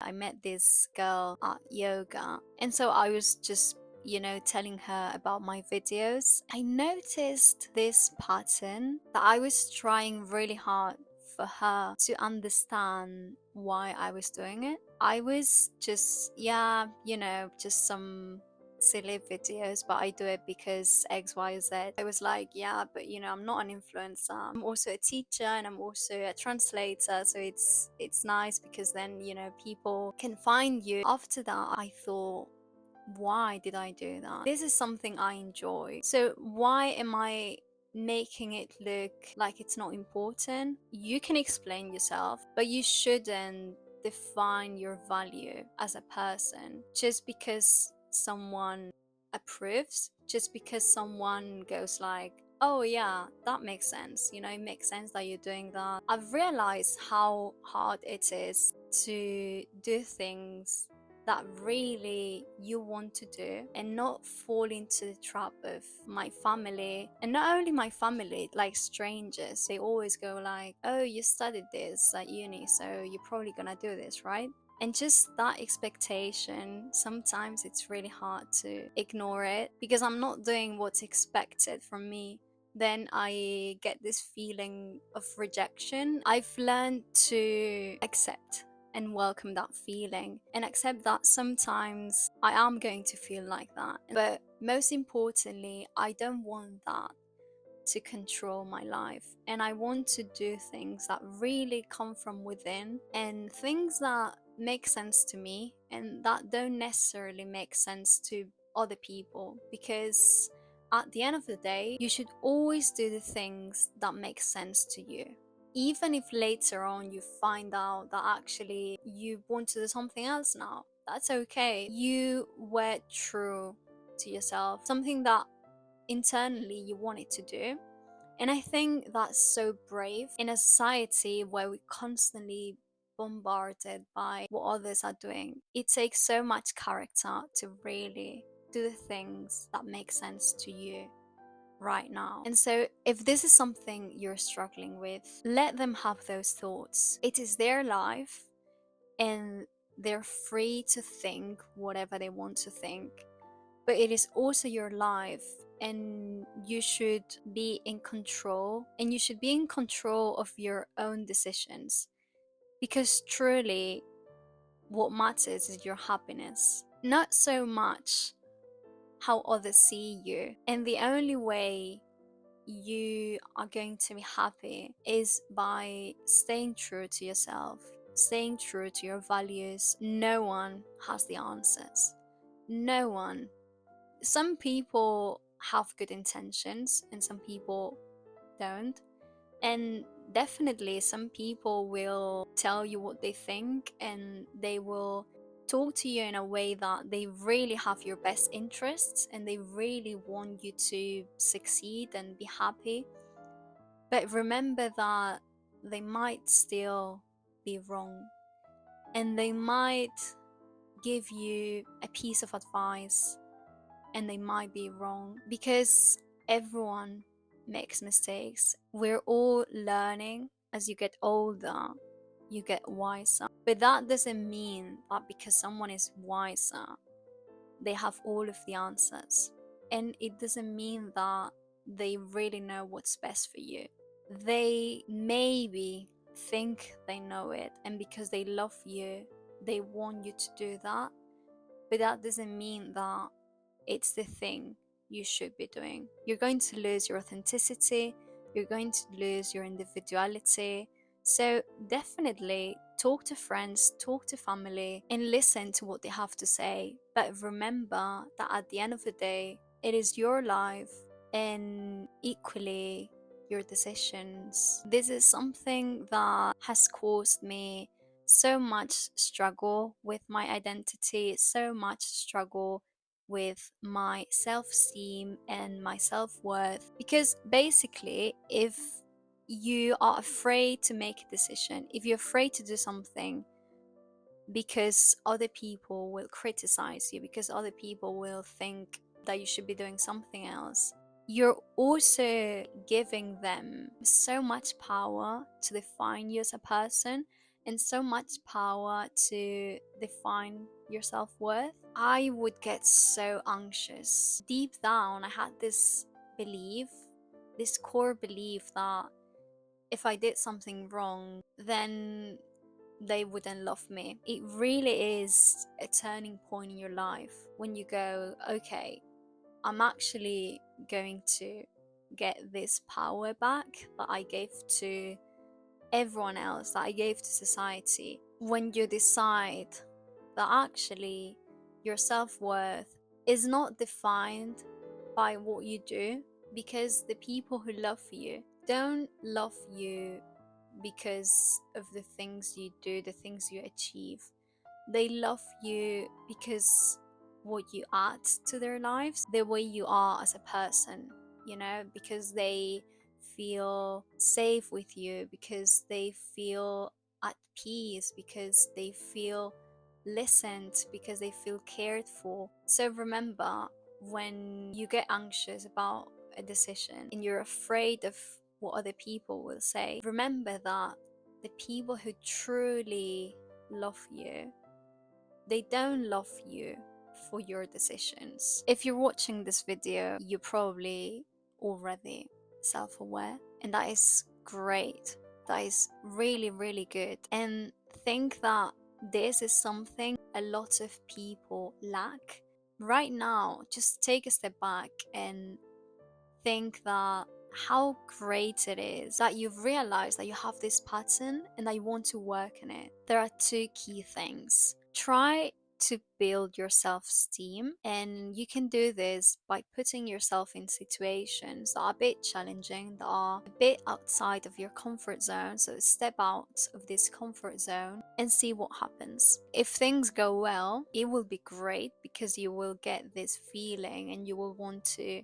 I met this girl at yoga, and so I was just telling her about my videos. I noticed this pattern that I was trying really hard for her to understand why I was doing it. I was just, just some silly videos, but I do it because X, Y, Z. I was like, yeah, but I'm not an influencer. I'm also a teacher and I'm also a translator. So it's nice because then, people can find you. After that, I thought, why did I do that? This is something I enjoy. So why am I making it look like it's not important? You can explain yourself, but you shouldn't define your value as a person just because someone approves, just because someone goes like, oh yeah, that makes sense. It makes sense that you're doing that. I've realized how hard it is to do things that really you want to do and not fall into the trap of my family. And not only my family, like strangers, they always go like, oh, you studied this at uni, so you're probably gonna do this, right? And just that expectation, sometimes it's really hard to ignore it because I'm not doing what's expected from me. Then I get this feeling of rejection. I've learned to accept and welcome that feeling and accept that sometimes I am going to feel like that. But most importantly, I don't want that to control my life. And I want to do things that really come from within and things that make sense to me and that don't necessarily make sense to other people. Because at the end of the day, you should always do the things that make sense to you. Even if later on you find out that actually you want to do something else now, that's okay. You were true to yourself, something that internally you wanted to do. And I think that's so brave in a society where we're constantly bombarded by what others are doing. It takes so much character to really do the things that make sense to you right now. And so, if this is something you're struggling with, let them have those thoughts. It is their life, and they're free to think whatever they want to think. But it is also your life, and you should be in control, and you should be in control of your own decisions. Because truly, what matters is your happiness, not so much how others see you. And the only way you are going to be happy is by staying true to yourself, staying true to your values. No one has the answers. No one. Some people have good intentions and some people don't. And definitely, some people will tell you what they think and they will talk to you in a way that they really have your best interests and they really want you to succeed and be happy. But remember that they might still be wrong, and they might give you a piece of advice and they might be wrong, because everyone makes mistakes. We're all learning. As you get older, you get wiser. But that doesn't mean that because someone is wiser, they have all of the answers. And it doesn't mean that they really know what's best for you. They maybe think they know it, and because they love you, they want you to do that. But that doesn't mean that it's the thing you should be doing. You're going to lose your authenticity, you're going to lose your individuality. So definitely talk to friends, talk to family, and listen to what they have to say. But remember that at the end of the day, it is your life, and equally your decisions. This is something that has caused me so much struggle with my identity, so much struggle with my self-esteem and my self-worth. Because basically, if you are afraid to make a decision, if you're afraid to do something because other people will criticize you, because other people will think that you should be doing something else, you're also giving them so much power to define you as a person and so much power to define your self-worth, I would get so anxious. Deep down, I had this belief, this core belief that if I did something wrong, then they wouldn't love me. It really is a turning point in your life when you go, okay, I'm actually going to get this power back that I gave to everyone else, that I gave to society. When you decide that actually your self-worth is not defined by what you do, because the people who love you don't love you because of the things you do, the things you achieve. They love you because what you add to their lives, the way you are as a person, because they feel safe with you, because they feel at peace, because they feel listened, because they feel cared for. So remember, when you get anxious about a decision and you're afraid of what other people will say, remember that the people who truly love you, they don't love you for your decisions. If you're watching this video, you're probably already self-aware, and that is great. That is really, really good. And think that this is something a lot of people lack. Right now, just take a step back and think that how great it is that you've realized that you have this pattern and that you want to work on it. There are two key things. Try to build your self-esteem, and you can do this by putting yourself in situations that are a bit challenging, that are a bit outside of your comfort zone. So step out of this comfort zone and see what happens. If things go well, it will be great, because you will get this feeling and you will want to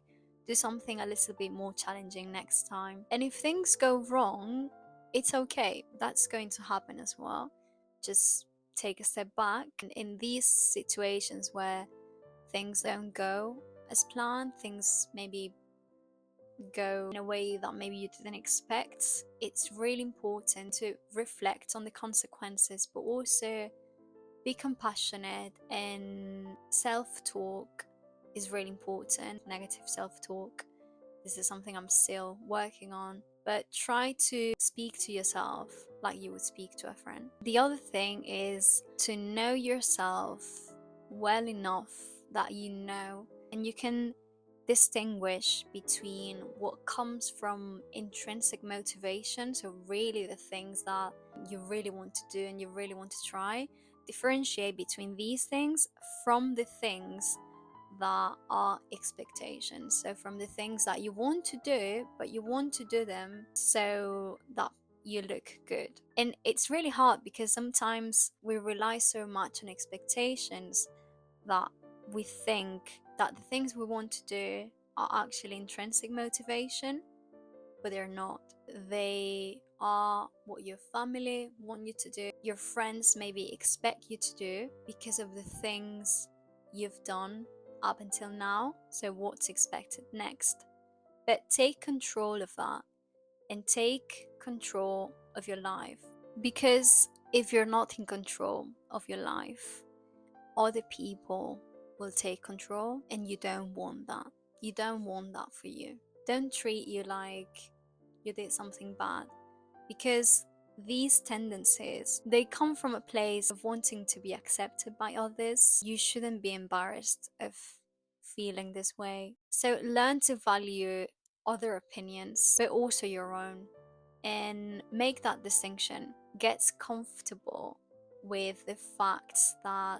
do something a little bit more challenging next time. And if things go wrong, it's okay. That's going to happen as well. Just take a step back. And in these situations where things don't go as planned, things maybe go in a way that maybe you didn't expect, it's really important to reflect on the consequences, but also be compassionate. And self-talk is really important. Negative self-talk, this is something I'm still working on, but try to speak to yourself like you would speak to a friend. The other thing is to know yourself well enough that you know, and you can distinguish between what comes from intrinsic motivation, so really the things that you really want to do and you really want to try. Differentiate between these things from the things that are expectations, so from the things that you want to do, but you want to do them so that you look good. And it's really hard because sometimes we rely so much on expectations that we think that the things we want to do are actually intrinsic motivation, but they're not. They are what your family want you to do, your friends maybe expect you to do because of the things you've done up until now, so what's expected next. But take control of that and take control of your life, because if you're not in control of your life, other people will take control, and you don't want that. You don't want that for you. Don't treat you like you did something bad, because these tendencies, they come from a place of wanting to be accepted by others. You shouldn't be embarrassed of feeling this way. So learn to value other opinions, but also your own, and make that distinction. Get comfortable with the fact that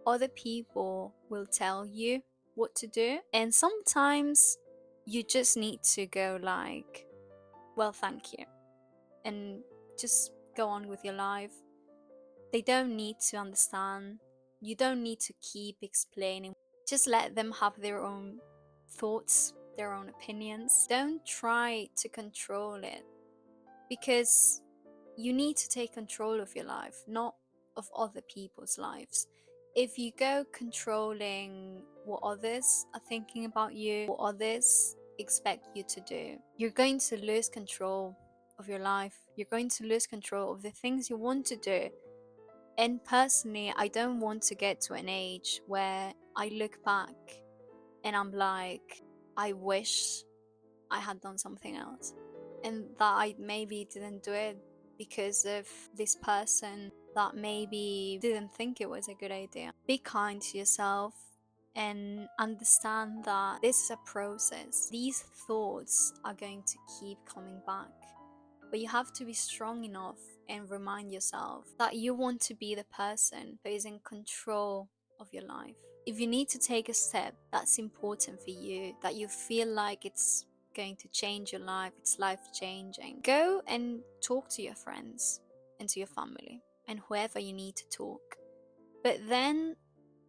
other people will tell you what to do, and sometimes you just need to go like, well, thank you, and just go on with your life. They don't need to understand. You don't need to keep explaining. Just let them have their own thoughts, their own opinions. Don't try to control it, because you need to take control of your life, not of other people's lives. If you go controlling what others are thinking about you, what others expect you to do, you're going to lose control of your life. You're going to lose control of the things you want to do. And personally, I don't want to get to an age where I look back and I'm like, I wish I had done something else. And that I maybe didn't do it because of this person that maybe didn't think it was a good idea. Be kind to yourself and understand that this is a process. These thoughts are going to keep coming back. But you have to be strong enough and remind yourself that you want to be the person who is in control of your life. If you need to take a step that's important for you, that you feel like it's going to change your life, it's life changing, go and talk to your friends and to your family and whoever you need to talk. But then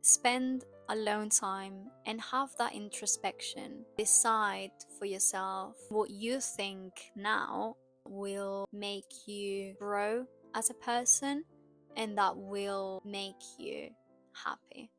spend alone time and have that introspection. Decide for yourself what you think now will make you grow as a person and that will make you happy.